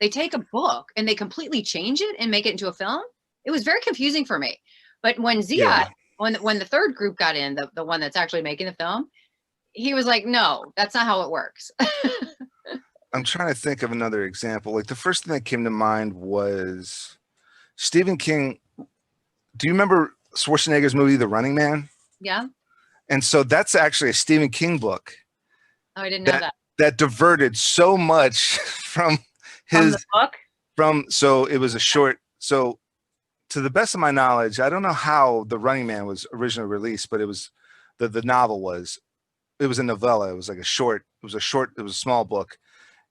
They take a book and they completely change it and make it into a film. It was very confusing for me. But when Ziad, when the third group got in, the one that's actually making the film, he was like, no, that's not how it works. I'm trying to think of another example. Like, the first thing that came to mind was Stephen King. Do you remember Schwarzenegger's movie, The Running Man? Yeah. And so that's actually a Stephen King book. Oh, I didn't know that. That diverted so much from the book? So it was a short. So to the best of my knowledge, I don't know how The Running Man was originally released, but it was the novel was. It was a novella. It was like a short. It was a small book.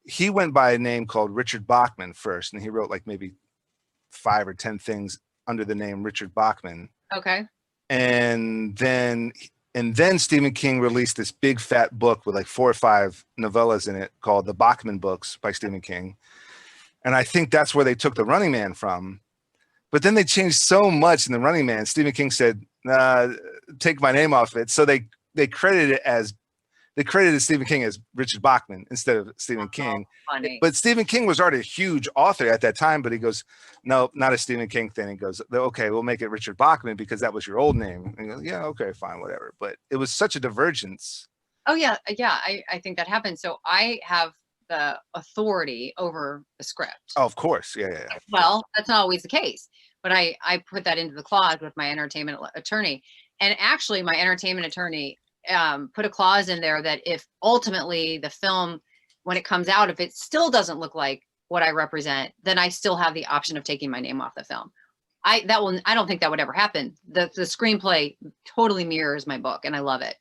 He went by a name called Richard Bachman first, and he wrote like maybe 5 or 10 things under the name Richard Bachman. Okay. And then Stephen King released this big fat book with like 4 or 5 novellas in it called The Bachman Books by Stephen King. And I think that's where they took The Running Man from. But then they changed so much in The Running Man. Stephen King said, take my name off it. So they credited Stephen King as Richard Bachman instead of Stephen King. Funny. But Stephen King was already a huge author at that time, but he goes, no, not a Stephen King thing. He goes, okay, we'll make it Richard Bachman because that was your old name. And he goes, yeah, okay, fine, whatever. But it was such a divergence. Oh yeah. I think that happened. So I have the authority over the script. Oh, of course. Yeah. Well, that's not always the case, but I put that into the clause with my entertainment attorney. And actually my entertainment attorney put a clause in there that if ultimately the film, when it comes out, if it still doesn't look like what I represent, then I still have the option of taking my name off the film. I don't think that would ever happen. The screenplay totally mirrors my book, and I love it.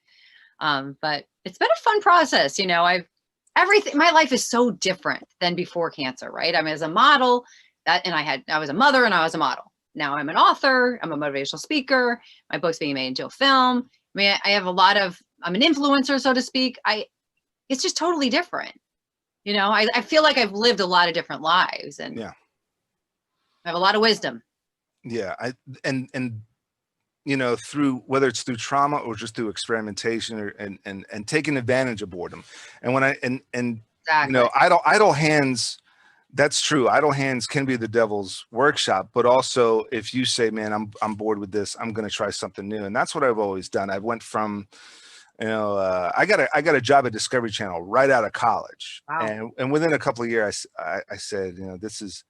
But it's been a fun process. You know, my life is so different than before cancer, right? I mean, as a model, I was a mother and I was a model. Now I'm an author, I'm a motivational speaker, my book's being made into a film. I mean, I'm an influencer, so to speak. It's just totally different. You know, I feel like I've lived a lot of different lives, and I have a lot of wisdom. Yeah. And you know, whether it's through trauma or just through experimentation and taking advantage of boredom. And when exactly. You know, idle hands, that's true. Idle hands can be the devil's workshop, but also if you say, man, I'm bored with this, I'm going to try something new. And that's what I've always done. I went from, you know, I got a job at Discovery Channel right out of college. Wow. And within a couple of years, I said, you know, this is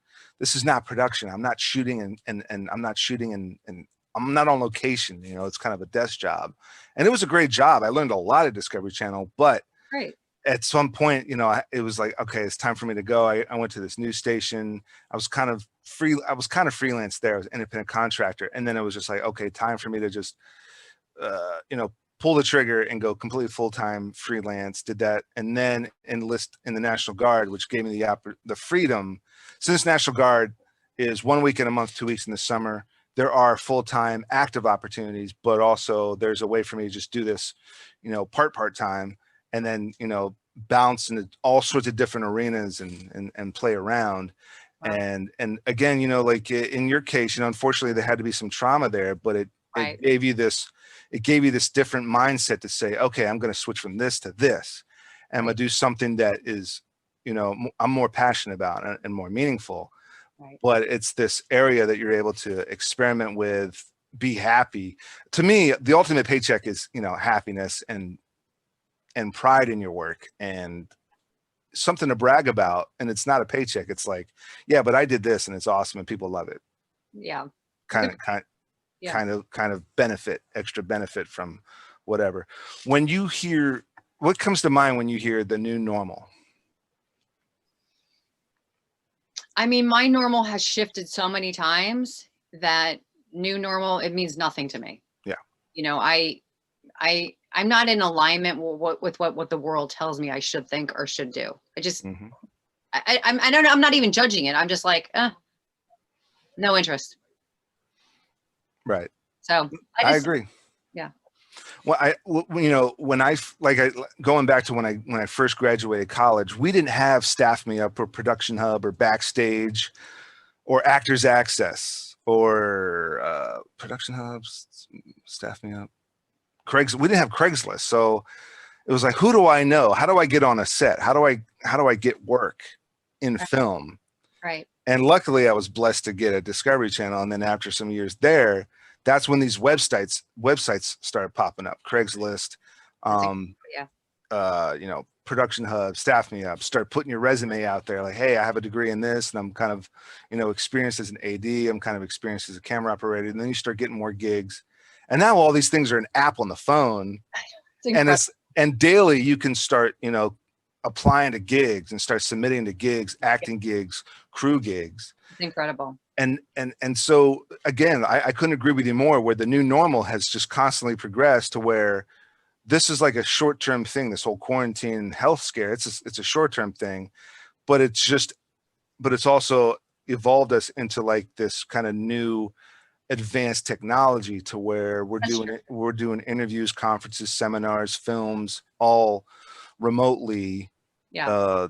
not production. I'm not shooting and I'm not shooting and I'm not on location. You know, it's kind of a desk job. And it was a great job. I learned a lot at Discovery Channel, but great. at some point, it was like, okay, it's time for me to go. I went to this news station. I was kind of freelance there. I was an independent contractor. And then it was just like, okay, time for me to just, pull the trigger and go completely full-time freelance. Did that. And then enlist in the National Guard, which gave me the freedom. Since National Guard is 1 week in a month, 2 weeks in the summer, there are full-time active opportunities, but also there's a way for me to just do this, part-time, and then, bounce into all sorts of different arenas and play around. Wow. And again, like in your case, unfortunately there had to be some trauma there, but it gave you this different mindset to say, okay, I'm going to switch from this to this. And I'm going to do something that is, I'm more passionate about and more meaningful. Right. But it's this area that you're able to experiment with, be happy. To me, the ultimate paycheck is, happiness and pride in your work and something to brag about. And it's not a paycheck. It's like, yeah, but I did this and it's awesome and people love it. Yeah. Kind of extra benefit from whatever. When you hear, what comes to mind when you hear the new normal? I mean, my normal has shifted so many times that new normal, it means nothing to me. Yeah. I'm not in alignment with what the world tells me I should think or should do. I just, I don't know. I'm not even judging it. I'm just like, no interest. Right. So I agree. Yeah. Well, going back to when I first graduated college, we didn't have Staff Me Up or Production Hub or Backstage or Actors Access or Production Hubs, Staff Me Up, we didn't have Craigslist. So it was like, who do I know? How do I get on a set? How do I get work in film? Right. And luckily I was blessed to get a Discovery Channel. And then after some years there, that's when these websites started popping up. Craigslist, Production Hub, Staff Me Up, start putting your resume out there. Like, hey, I have a degree in this and I'm kind of, experienced as an AD. I'm kind of experienced as a camera operator. And then you start getting more gigs. And now all these things are an app on the phone. And daily you can start, applying to gigs and start submitting to gigs, acting gigs, crew gigs. It's incredible. And so again, I couldn't agree with you more, where the new normal has just constantly progressed to where this is like a short-term thing, this whole quarantine health scare. It's a short-term thing, but it's also evolved us into like this kind of new advanced technology to where we're doing interviews, conferences, seminars, films, all remotely. Yeah.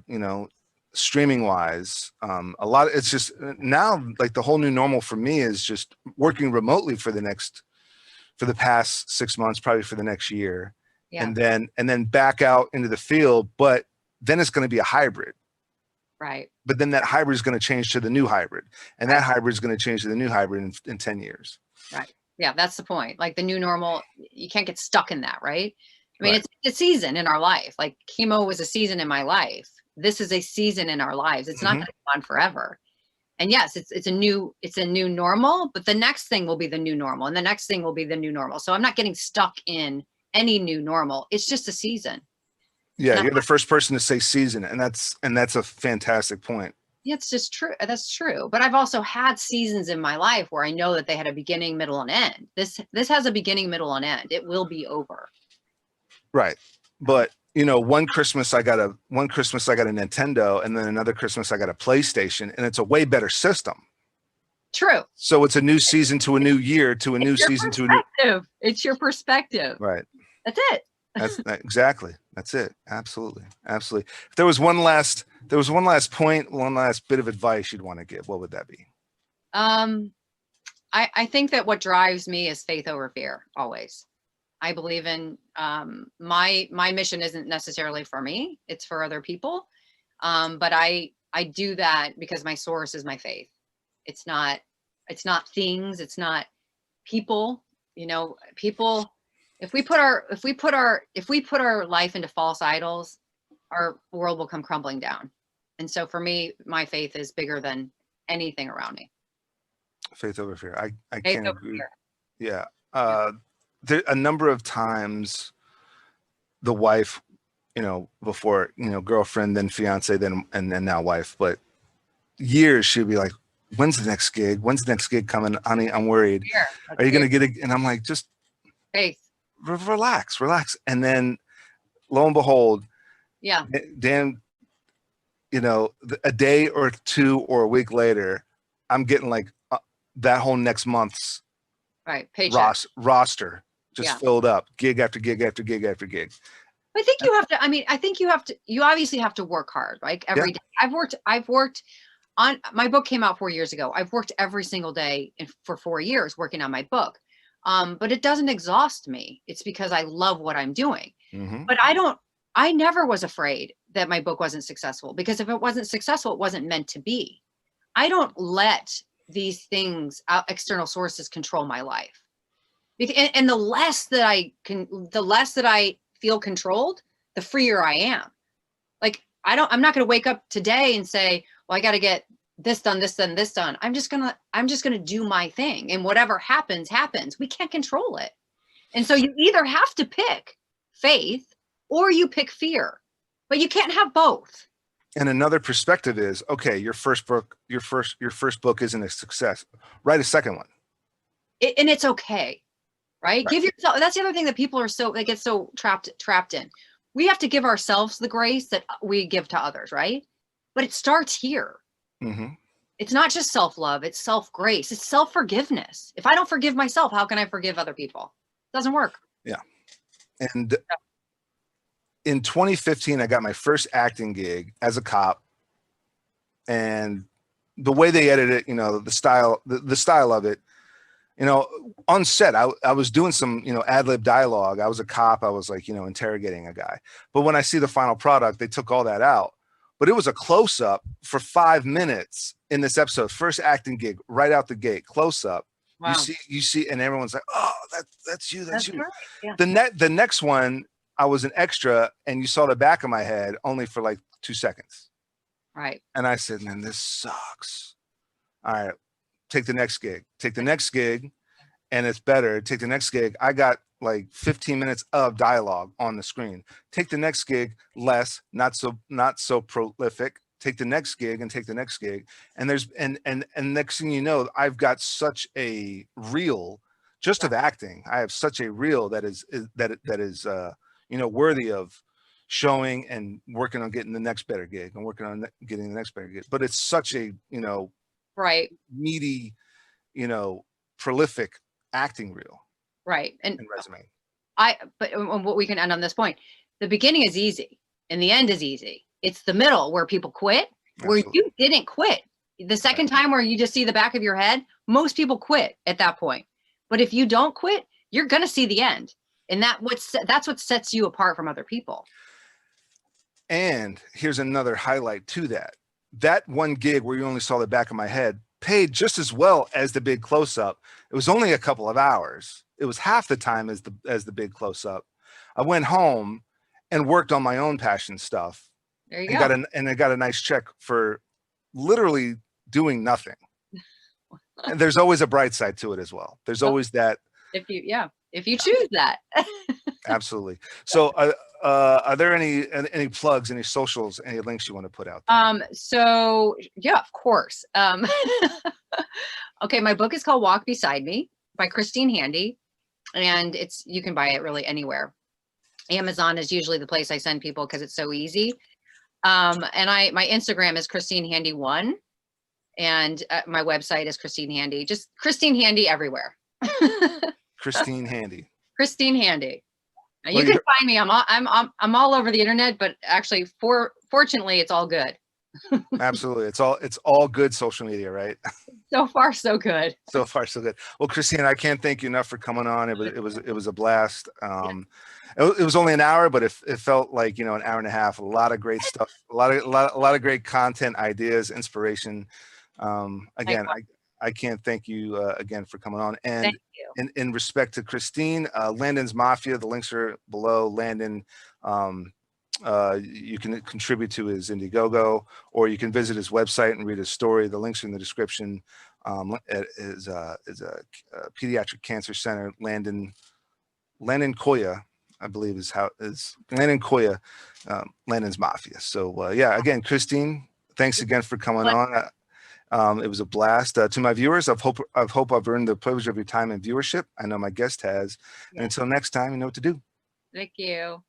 Streaming wise, it's just now like the whole new normal for me is just working remotely for the past 6 months, probably for the next year. Yeah. And then back out into the field, but then it's going to be a hybrid. Right. But then that hybrid is going to change to the new hybrid, and that hybrid is going to change to the new hybrid in 10 years. Right. Yeah. That's the point. Like the new normal, you can't get stuck in that. Right. I mean, It's a season in our life. Like chemo was a season in my life. This is a season in our lives. It's not going to go on forever. And yes, it's a new normal, but the next thing will be the new normal and the next thing will be the new normal. So I'm not getting stuck in any new normal. It's just a season. Yeah. You're the first person to say season. And that's a fantastic point. Yeah, it's just true. That's true. But I've also had seasons in my life where I know that they had a beginning, middle, and end. This has a beginning, middle, and end. It will be over. Right. But one Christmas I got a Nintendo, and then another Christmas I got a PlayStation, and it's a way better system. True. So it's a new season to a new year to a new season to a new. It's your perspective. Right. That's it. Exactly. That's it. Absolutely. Absolutely. If there was one last point, one last bit of advice you'd want to give, what would that be? I think that what drives me is faith over fear, always. I believe in my mission isn't necessarily for me, it's for other people. But I do that because my source is my faith. It's not things, it's not people, people. If we put our life into false idols, our world will come crumbling down. And so for me, my faith is bigger than anything around me. Faith over fear. I Faith can't over agree. fear. Yeah. There a number of times the wife you know, before, you know, girlfriend, then fiance, then, and then now wife, but years she'd be like, when's the next gig? When's the next gig coming? Honey, I'm worried. Here, Are you going to get it? And I'm like, just faith. relax. And then lo and behold, Yeah. Dan, you know, a day or two or a week later, I'm getting like that whole next month's roster just filled up, gig after gig after gig after gig. I think you have to, I mean, I think you have to, you obviously have to work hard, like every day. I've worked on, my book came out 4 years ago. I've worked every single day for 4 years working on my book. But it doesn't exhaust me. It's because I love what I'm doing. But I never was afraid that my book wasn't successful, because if it wasn't successful, it wasn't meant to be. I don't let these things, external sources, control my life. And the less that I feel controlled, the freer I am. Like, I'm not going to wake up today and say, well, I got to get this done, this done, this done. I'm just going to do my thing, and whatever happens, happens. We can't control it. And so you either have to pick faith or you pick fear, but you can't have both. And another perspective is, okay, your first book isn't a success. Write a second one. And it's okay. Right? Give yourself, that's the other thing that people are they get so trapped in. We have to give ourselves the grace that we give to others, right? But it starts here. It's not just self-love, it's self-grace, it's self-forgiveness. If I don't forgive myself, how can I forgive other people? It doesn't work. Yeah. And in 2015, I got my first acting gig as a cop, and the way they edit it, you know, the style of it, you know, on set, I was doing some, you know, ad-lib dialogue. I was a cop. I was like, you know, interrogating a guy. But when I see the final product, they took all that out. But it was a close-up for 5 minutes in this episode. First acting gig, right out the gate, close-up. Wow. You see, and everyone's like, oh, that's you, that's you. Right. Yeah. The next one, I was an extra, and you saw the back of my head only for like 2 seconds. Right. And I said, man, this sucks. All right. Take the next gig, and it's better. Take the next gig. I got like 15 minutes of dialogue on the screen. Take the next gig, less, not so prolific. Take the next gig and take the next gig. And next thing you know, I've got such a reel just of acting. I have such a reel that is you know, worthy of showing and working on getting the next better gig and working on getting the next better gig. But it's such a, you know, right, meaty, you know, prolific acting reel, right, and resume. But what we can end on this point, the beginning is easy and the end is easy. It's the middle where people quit. Absolutely. Where you didn't quit the second time, where you just see the back of your head. Most people quit at that point. But if you don't quit, you're gonna see the end, and that's what sets you apart from other people. And here's another highlight to that. That one gig where you only saw the back of my head paid just as well as the big close-up. It was only a couple of hours. It was half the time as the big close-up. I went home and worked on my own passion stuff. There you go. And I got a nice check for literally doing nothing. And there's always a bright side to it as well. There's always that. If you choose that. Absolutely. So are there any plugs, any socials, any links you want to put out there? So yeah, of course. Okay, my book is called Walk Beside Me by Christine Handy, and you can buy it really anywhere. Amazon is usually the place I send people because it's so easy. And my Instagram is Christine Handy 1, and my website is Christine Handy. Just Christine Handy everywhere. Christine Handy. Christine Handy. You can find me. I'm all over the internet, but actually, fortunately, it's all good. Absolutely, it's all good social media, right? So far, so good. So far, so good. Well, Christine, I can't thank you enough for coming on. It was a blast. It was only an hour, but it felt like, you know, an hour and a half. A lot of great stuff. A lot of great content, ideas, inspiration. Again, I can't thank you again for coming on. And thank you. In respect to Christine, Landon's Mafia, the links are below. Landon, you can contribute to his Indiegogo, or you can visit his website and read his story. The links are in the description. Is a pediatric cancer center, Landon Koya, I believe is Landon Koya, Landon's Mafia. So yeah, again, Christine, thanks again for coming on. It was a blast. To my viewers, I hope I've earned the privilege of your time and viewership. I know my guest has. And Yes. until next time, you know what to do. Thank you.